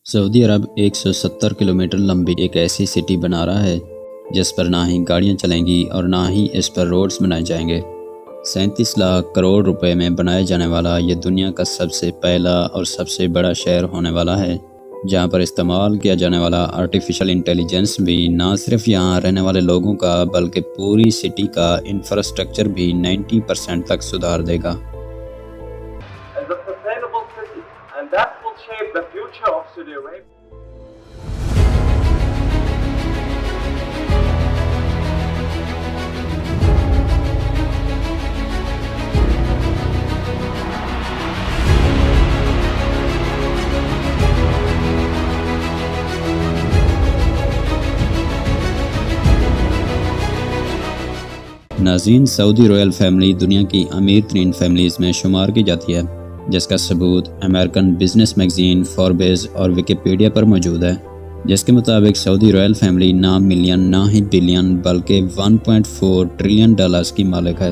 سعودی عرب 170 kilometre لمبی ایک ایسی سٹی بنا رہا ہے جس پر نہ ہی گاڑیاں چلیں گی اور نہ ہی اس پر روڈز بنائے جائیں گے۔ 37 لاکھ کروڑ روپے میں بنائے جانے والا یہ دنیا کا سب سے پہلا اور سب سے بڑا شہر ہونے والا ہے، جہاں پر استعمال کیا جانے والا آرٹیفیشل انٹیلیجنس بھی نہ صرف یہاں رہنے والے لوگوں کا بلکہ پوری سٹی کا انفراسٹرکچر بھی 90% تک سدھار دے گا۔ as a sustainable city, and that will shape the future of Saudi Arabia. ناظرین، سعودی رائل فیملی دنیا کی امیر ترین فیملیز میں شمار کی جاتی ہے، جس کا ثبوت امریکن بزنس میگزین فوربس اور ویکیپیڈیا پر موجود ہے، جس کے مطابق سعودی رائل فیملی نہ ملین نہ ہی بلین بلکہ 1.4 ٹریلین ڈالرز کی مالک ہے،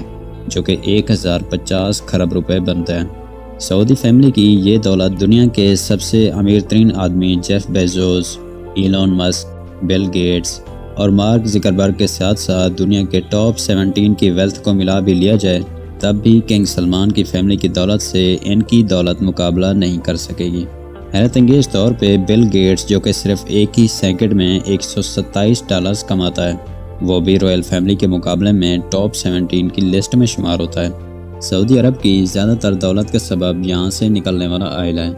جو کہ 1050 کھرب روپے بنتے ہیں۔ سعودی فیملی کی یہ دولت دنیا کے سب سے امیر ترین آدمی Jeff Bezos, Elon Musk, Bill Gates اور مارک زکربرگ کے ساتھ ساتھ دنیا کے ٹاپ 17 کی ویلتھ کو ملا بھی لیا جائے، تب بھی کنگ سلمان کی فیملی کی دولت سے ان کی دولت مقابلہ نہیں کر سکے گی۔ حیرت انگیز طور پہ بل گیٹس، جو کہ صرف ایک ہی سیکنڈ میں 127 ڈالرز کماتا ہے، وہ بھی رائل فیملی کے مقابلے میں ٹاپ 17 کی لسٹ میں شمار ہوتا ہے۔ سعودی عرب کی زیادہ تر دولت کا سبب یہاں سے نکلنے والا آئل ہے،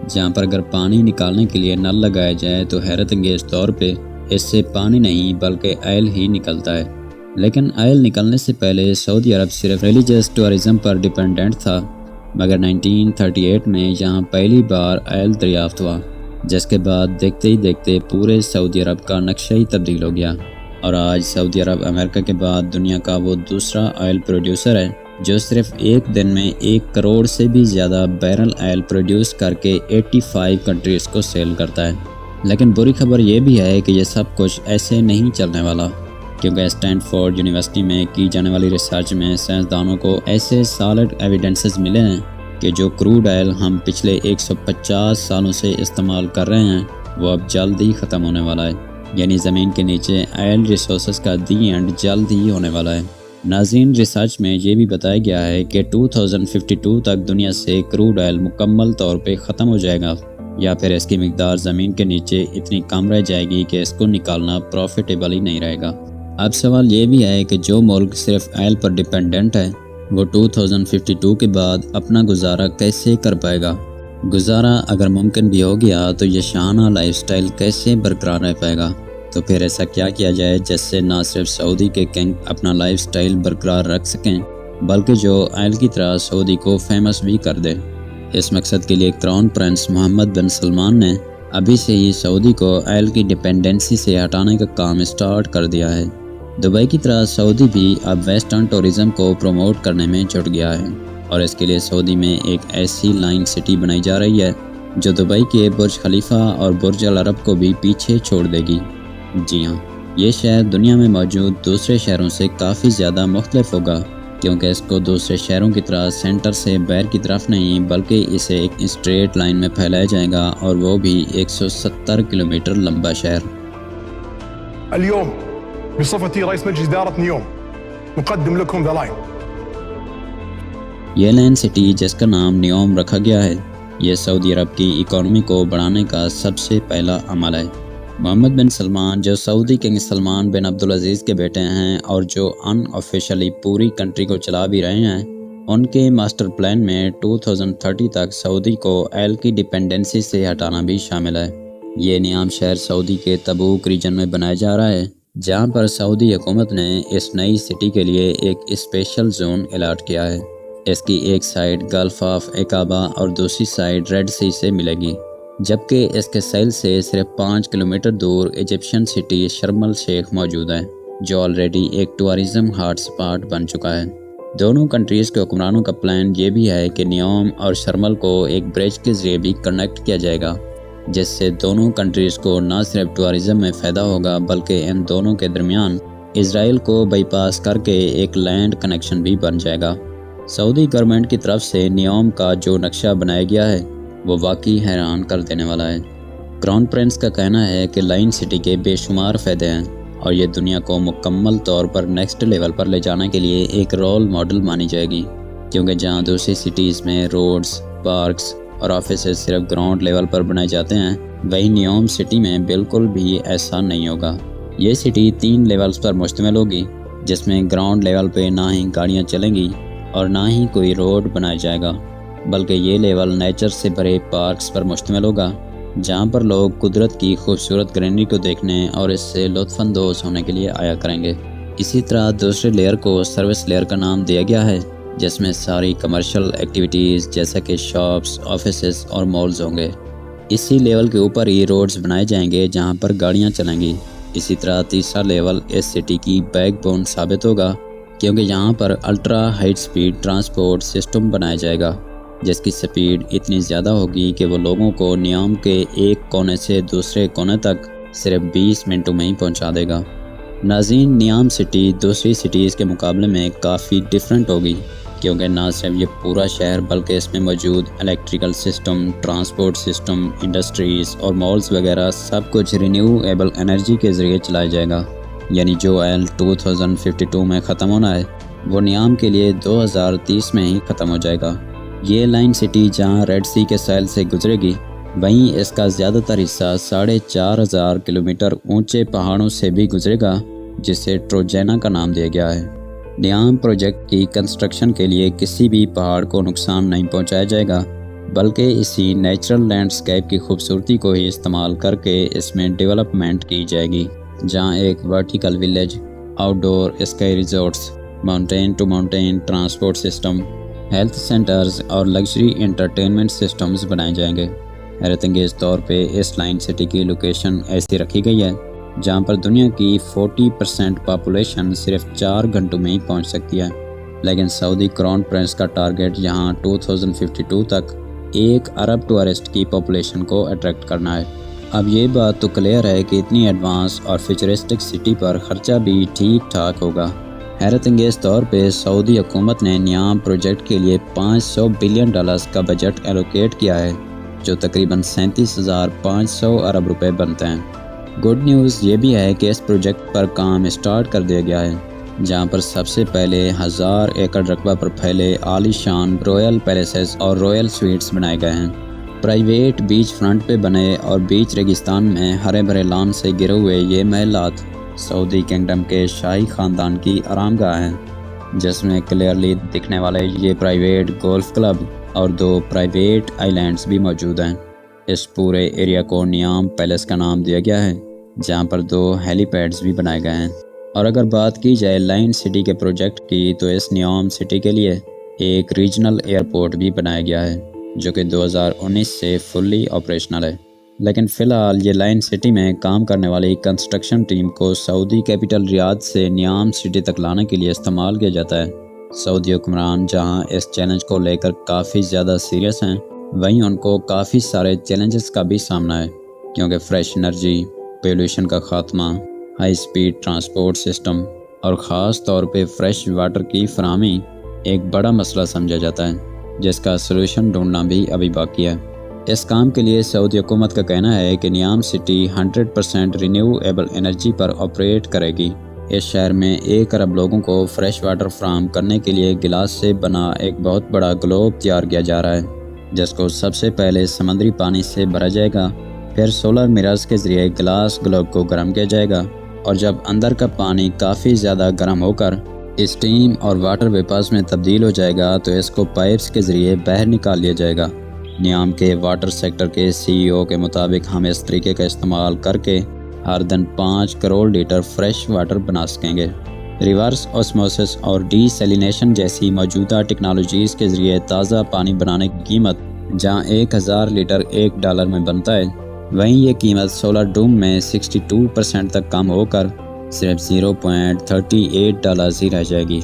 جہاں پر اگر پانی نکالنے کے لیے نل لگایا جائے تو حیرت انگیز طور پہ اس سے پانی نہیں بلکہ آئل ہی نکلتا ہے۔ لیکن آئل نکلنے سے پہلے سعودی عرب صرف ریلیجس ٹورازم پر ڈیپینڈنٹ تھا، مگر 1938 میں یہاں پہلی بار آئل دریافت ہوا، جس کے بعد دیکھتے ہی دیکھتے پورے سعودی عرب کا نقشہ ہی تبدیل ہو گیا، اور آج سعودی عرب امریکہ کے بعد دنیا کا وہ دوسرا آئل پروڈیوسر ہے جو صرف ایک دن میں 1 کروڑ سے بھی زیادہ بیرل آئل پروڈیوس کر کے 85 کنٹریز کو سیل کرتا ہے۔ لیکن بری خبر یہ بھی ہے کہ یہ سب کچھ ایسے نہیں چلنے والا، کیونکہ اسٹینڈ فورڈ یونیورسٹی میں کی جانے والی ریسرچ میں سائنسدانوں کو ایسے سالڈ ایویڈنسز ملے ہیں کہ جو کروڈ آئل ہم پچھلے 150 سالوں سے استعمال کر رہے ہیں وہ اب جلد ہی ختم ہونے والا ہے، یعنی زمین کے نیچے آئل ریسورسز کا دی اینڈ جلد ہی ہونے والا ہے۔ ناظرین، ریسرچ میں یہ بھی بتایا گیا ہے کہ 2052 تک دنیا سے کروڈ آئل مکمل طور پہ ختم ہو جائے گا، یا پھر اس کی مقدار زمین کے نیچے اتنی کم رہ جائے گی کہ اس کو نکالنا پروفیٹیبل ہی نہیں رہے گا۔ اب سوال یہ بھی ہے کہ جو ملک صرف آئل پر ڈیپینڈنٹ ہے وہ 2052 کے بعد اپنا گزارا کیسے کر پائے گا؟ گزارا اگر ممکن بھی ہو گیا تو یہ شاہانہ لائف سٹائل کیسے برقرار رہ پائے گا؟ تو پھر ایسا کیا کیا جائے جس سے نہ صرف سعودی کے کنگ اپنا لائف سٹائل برقرار رکھ سکیں بلکہ جو آئل کی طرح سعودی کو فیمس بھی کر دے؟ اس مقصد کے لیے کراؤن پرنس محمد بن سلمان نے ابھی سے ہی سعودی کو آئل کی ڈیپینڈنسی سے ہٹانے کا کام سٹارٹ کر دیا ہے۔ دبئی کی طرح سعودی بھی اب ویسٹرن ٹورزم کو پروموٹ کرنے میں جٹ گیا ہے، اور اس کے لیے سعودی میں ایک ایسی لائن سٹی بنائی جا رہی ہے جو دبئی کے برج خلیفہ اور برج العرب کو بھی پیچھے چھوڑ دے گی۔ جی ہاں، یہ شہر دنیا میں موجود دوسرے شہروں سے کافی زیادہ مختلف ہوگا، کیونکہ اس کو دوسرے شہروں کی طرح سینٹر سے باہر کی طرف نہیں بلکہ اسے ایک اسٹریٹ لائن میں پھیلایا جائے گا، اور وہ بھی 170 کلومیٹر لمبا شہر۔ اليوم بصفتي رئيس مجلس إدارة نيوم نقدم لكم ذا لاين۔ یہ لائن سٹی جس کا نام نیوم رکھا گیا ہے، یہ سعودی عرب کی اکانومی کو بڑھانے کا سب سے پہلا عمل ہے۔ محمد بن سلمان، جو سعودی کنگ سلمان بن عبدالعزیز کے بیٹے ہیں اور جو ان آفیشلی پوری کنٹری کو چلا بھی رہے ہیں، ان کے ماسٹر پلان میں 2030 تک سعودی کو آئل کی ڈیپینڈنسی سے ہٹانا بھی شامل ہے۔ یہ نیام شہر سعودی کے تبوک ریجن میں بنایا جا رہا ہے، جہاں پر سعودی حکومت نے اس نئی سٹی کے لیے ایک اسپیشل زون الاٹ کیا ہے۔ اس کی ایک سائڈ گلف آف عقابہ اور دوسری سائڈ ریڈ سی سے ملے گی، جبکہ اس کے ساحل سے صرف 5 کلومیٹر دور ایجپشن سٹی شرم الشیخ موجود ہے، جو آلریڈی ایک ٹورازم ہاٹ سپاٹ بن چکا ہے۔ دونوں کنٹریز کے حکمرانوں کا پلان یہ بھی ہے کہ نیوم اور شرمل کو ایک برج کے ذریعے بھی کنیکٹ کیا جائے گا، جس سے دونوں کنٹریز کو نہ صرف ٹورازم میں فائدہ ہوگا بلکہ ان دونوں کے درمیان اسرائیل کو بائی پاس کر کے ایک لینڈ کنیکشن بھی بن جائے گا۔ سعودی گورنمنٹ کی طرف سے نیوم کا جو نقشہ بنایا گیا ہے وہ واقعی حیران کر دینے والا ہے۔ کراؤن پرنس کا کہنا ہے کہ لائن سٹی کے بے شمار فائدے ہیں اور یہ دنیا کو مکمل طور پر نیکسٹ لیول پر لے جانے کے لیے ایک رول ماڈل مانی جائے گی، کیونکہ جہاں دوسری سٹیز میں روڈز، پارکس اور آفیسز صرف گراؤنڈ لیول پر بنائے جاتے ہیں، وہی نیوم سٹی میں بالکل بھی ایسا نہیں ہوگا۔ یہ سٹی 3 لیولز پر مشتمل ہوگی، جس میں گراؤنڈ لیول پہ نہ ہی گاڑیاں چلیں گی اور نہ ہی کوئی روڈ بنایا جائے گا، بلکہ یہ لیول نیچر سے بھرے پارکس پر مشتمل ہوگا، جہاں پر لوگ قدرت کی خوبصورت گرینری کو دیکھنے اور اس سے لطف اندوز ہونے کے لیے آیا کریں گے۔ اسی طرح دوسرے لیئر کو سروس لیئر کا نام دیا گیا ہے، جس میں ساری کمرشل ایکٹیویٹیز جیسا کہ شاپس، آفیسز اور مالز ہوں گے۔ اسی لیول کے اوپر ہی روڈز بنائے جائیں گے جہاں پر گاڑیاں چلیں گی۔ اسی طرح تیسرا لیول اس سٹی کی بیک بون ثابت ہوگا، کیونکہ یہاں پر ultra high speed transport system بنایا جائے گا، جس کی سپیڈ اتنی زیادہ ہوگی کہ وہ لوگوں کو نیوم کے ایک کونے سے دوسرے کونے تک صرف 20 منٹوں میں ہی پہنچا دے گا۔ ناظرین، نیوم سٹی دوسری سٹیز کے مقابلے میں کافی ڈیفرنٹ ہوگی، کیونکہ نہ صرف یہ پورا شہر بلکہ اس میں موجود electrical system, transport system, industries اور مالز وغیرہ سب کچھ رینیویبل انرجی کے ذریعے چلایا جائے گا، یعنی جو آئل 2052 میں ختم ہونا ہے وہ نیوم کے لیے 2030 میں ہی ختم ہو جائے گا۔ یہ لائن سٹی جہاں ریڈ سی کے ساحل سے گزرے گی، وہیں اس کا زیادہ تر حصہ 4500 کلومیٹر اونچے پہاڑوں سے بھی گزرے گا، جسے ٹروجینا کا نام دیا گیا ہے۔ نیوم پروجیکٹ کی کنسٹرکشن کے لیے کسی بھی پہاڑ کو نقصان نہیں پہنچایا جائے گا، بلکہ اسی نیچرل لینڈسکیپ کی خوبصورتی کو ہی استعمال کر کے اس میں ڈیولپمنٹ کی جائے گی، جہاں ایک vertical village, outdoor ski resorts, mountain to mountain transport system, health centres اور لگژری انٹرٹینمنٹ سسٹمز بنائے جائیں گے۔ حیرت انگیز طور پہ اس لائن سٹی کی لوکیشن ایسی رکھی گئی ہے جہاں پر دنیا کی 40% پاپولیشن صرف 4 گھنٹوں میں ہی پہنچ سکتی ہے، لیکن سعودی کراؤن پرنس کا ٹارگیٹ یہاں 2052 تک 1 ارب ٹورسٹ کی پاپولیشن کو اٹریکٹ کرنا ہے۔ اب یہ بات تو کلیئر ہے کہ اتنی ایڈوانس اور فیوچرسٹک سٹی پر خرچہ بھی ٹھیک ٹھاک ہوگا۔ حیرت انگیز طور پہ سعودی حکومت نے نیوم پروجیکٹ کے لیے $500 بلین کا بجٹ ایلوکیٹ کیا ہے، جو تقریباً 37,500 ارب روپے بنتے ہیں۔ گڈ نیوز یہ بھی ہے کہ اس پروجیکٹ پر کام اسٹارٹ کر دیا گیا ہے، جہاں پر سب سے پہلے 1000 ایکڑ رقبہ پر پھیلے عالی شان رویل پیلیسز اور رویل سویٹس بنائے گئے ہیں۔ پرائیویٹ بیچ فرنٹ پہ بنے اور بیچ ریگستان میں ہرے بھرے لان سے گرے ہوئے یہ محلات سعودی کنگڈم کے شاہی خاندان کی آرام گاہ ہیں، جس میں کلیئرلی دکھنے والے یہ پرائیویٹ گولف کلب اور 2 پرائیویٹ آئی لینڈز بھی موجود ہیں۔ اس پورے ایریا کو نیوم پیلیس کا نام دیا گیا ہے، جہاں پر 2 ہیلی پیڈز بھی بنائے گئے ہیں۔ اور اگر بات کی جائے لائن سٹی کے پروجیکٹ کی، تو اس نیوم سٹی کے لیے ایک ریجنل ایئرپورٹ بھی بنایا گیا ہے، جو کہ 2019 سے فلی آپریشنل ہے۔ لیکن فی الحال یہ لائن سٹی میں کام کرنے والی کنسٹرکشن ٹیم کو سعودی کیپٹل ریاض سے نیوم سٹی تک لانے کے لیے استعمال کیا جاتا ہے۔ سعودی حکمران جہاں اس چیلنج کو لے کر کافی زیادہ سیریس ہیں، وہیں ان کو کافی سارے چیلنجز کا بھی سامنا ہے، کیونکہ فریش انرجی، پولوشن کا خاتمہ، ہائی سپیڈ ٹرانسپورٹ سسٹم اور خاص طور پہ فریش واٹر کی فراہمی ایک بڑا مسئلہ سمجھا جاتا ہے، جس کا سلوشن ڈھونڈنا بھی ابھی باقی ہے۔ اس کام کے لیے سعودی حکومت کا کہنا ہے کہ نیوم سٹی 100% رینیویبل انرجی پر آپریٹ کرے گی۔ اس شہر میں 1 ارب لوگوں کو فریش واٹر فراہم کرنے کے لیے گلاس سے بنا ایک بہت بڑا گلوب تیار کیا جا رہا ہے، جس کو سب سے پہلے سمندری پانی سے بھرا جائے گا، پھر سولر میررز کے ذریعے گلاس گلوب کو گرم کیا جائے گا، اور جب اندر کا پانی کافی زیادہ گرم ہو کر اسٹیم اور واٹر ویپرز میں تبدیل ہو جائے گا تو اس کو پائپس کے ذریعے باہر نکال لیا جائے گا۔ نیوم کے واٹر سیکٹر کے CEO کے مطابق ہم اس طریقے کا استعمال کر کے ہر دن 5 کروڑ لیٹر فریش واٹر بنا سکیں گے۔ ریورس اوسموسس اور ڈی سیلینیشن جیسی موجودہ ٹیکنالوجیز کے ذریعے تازہ پانی بنانے کی قیمت جہاں 1000 لیٹر $1 میں بنتا ہے، وہیں یہ قیمت سولر ڈوم میں 62% تک کم ہو کر صرف $0.38 ہی رہ جائے گی۔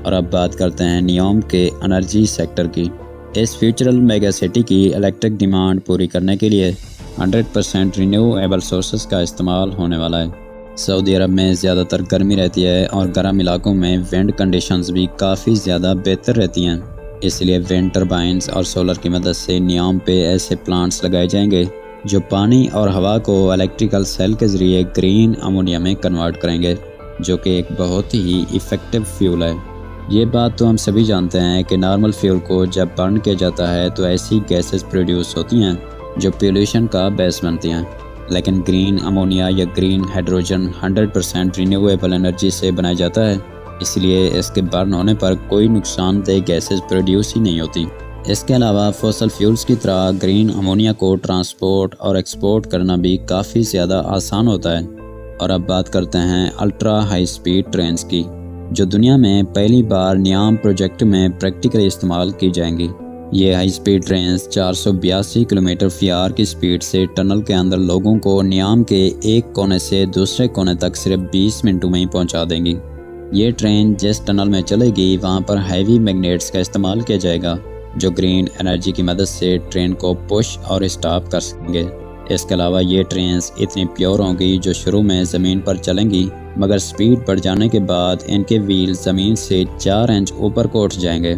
اور اب بات کرتے ہیں نیوم کے انرجی سیکٹر کی۔ اس فیوچرل میگا سٹی کی الیکٹرک ڈیمانڈ پوری کرنے کے لیے 100% رینیویبل سورسز کا استعمال ہونے والا ہے۔ سعودی عرب میں زیادہ تر گرمی رہتی ہے اور گرم علاقوں میں ونڈ کنڈیشنز بھی کافی زیادہ بہتر رہتی ہیں، اس لیے ونڈ ٹربائنز اور سولر کی مدد سے نیوم پہ ایسے پلانٹس لگائے جائیں گے جو پانی اور ہوا کو الیکٹریکل سیل کے ذریعے گرین امونیا میں کنورٹ کریں گے، جو کہ ایک بہت ہی ایفیکٹو فیول ہے۔ یہ بات تو ہم سبھی جانتے ہیں کہ نارمل فیول کو جب برن کیا جاتا ہے تو ایسی گیسز پروڈیوس ہوتی ہیں جو پولوشن کا باعث بنتی ہیں، لیکن گرین امونیا یا گرین ہائیڈروجن 100% رینیویبل انرجی سے بنایا جاتا ہے، اس لیے اس کے برن ہونے پر کوئی نقصان دہ گیسز پروڈیوس ہی نہیں ہوتی۔ اس کے علاوہ فوسل فیولز کی طرح گرین امونیا کو ٹرانسپورٹ اور ایکسپورٹ کرنا بھی کافی زیادہ آسان ہوتا ہے۔ اور اب بات کرتے ہیں الٹرا ہائی سپیڈ ٹرینز کی، جو دنیا میں پہلی بار نیام پروجیکٹ میں پریکٹیکلی استعمال کی جائیں گی۔ یہ ہائی سپیڈ ٹرینز 482 کلومیٹر فی آور کی سپیڈ سے ٹنل کے اندر لوگوں کو نیام کے ایک کونے سے دوسرے کونے تک صرف 20 منٹوں میں ہی پہنچا دیں گی۔ یہ ٹرین جس ٹنل میں چلے گی وہاں پر ہیوی میگنیٹس کا استعمال کیا جائے گا، جو گرین انرجی کی مدد سے ٹرین کو پش اور اسٹاپ کر سکیں گے۔ اس کے علاوہ یہ ٹرینز اتنی پیور ہوں گی جو شروع میں زمین پر چلیں گی، مگر سپیڈ بڑھ جانے کے بعد ان کے ویل زمین سے 4 انچ اوپر کو اٹھ جائیں گے،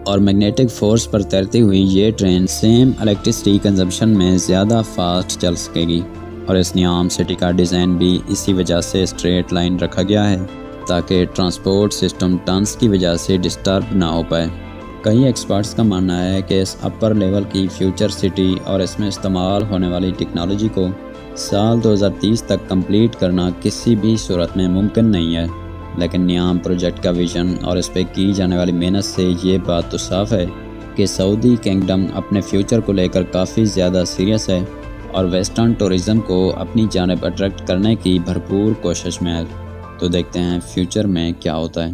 اور میگنیٹک فورس پر تیرتی ہوئی یہ ٹرین سیم الیکٹرسٹی کنزمپشن میں زیادہ فاسٹ چل سکے گی۔ اور اس نیام سٹی کا ڈیزائن بھی اسی وجہ سے اسٹریٹ لائن رکھا گیا ہے تاکہ ٹرانسپورٹ سسٹم ٹرنس کی وجہ سے ڈسٹرب نہ ہو پائے۔ کئی ایکسپرٹس کا ماننا ہے کہ اس اپر لیول کی فیوچر سٹی اور اس میں استعمال ہونے والی ٹیکنالوجی کو سال 2030 تک کمپلیٹ کرنا کسی بھی صورت میں ممکن نہیں ہے، لیکن نیام پروجیکٹ کا ویژن اور اس پہ کی جانے والی محنت سے یہ بات تو صاف ہے کہ سعودی کنگڈم اپنے فیوچر کو لے کر کافی زیادہ سیریس ہے اور ویسٹرن ٹورزم کو اپنی جانب اٹریکٹ کرنے کی بھرپور کوشش میں ہے۔ تو دیکھتے ہیں فیوچر میں کیا ہوتا ہے۔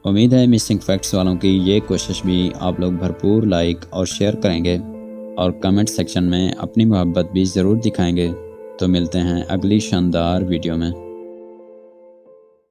امید ہے مسنگ فیکٹس والوں کی یہ کوشش بھی آپ لوگ بھرپور لائک اور شیئر کریں گے اور کمنٹ سیکشن میں اپنی محبت بھی ضرور دکھائیں گے۔ تو ملتے ہیں اگلی شاندار ویڈیو میں۔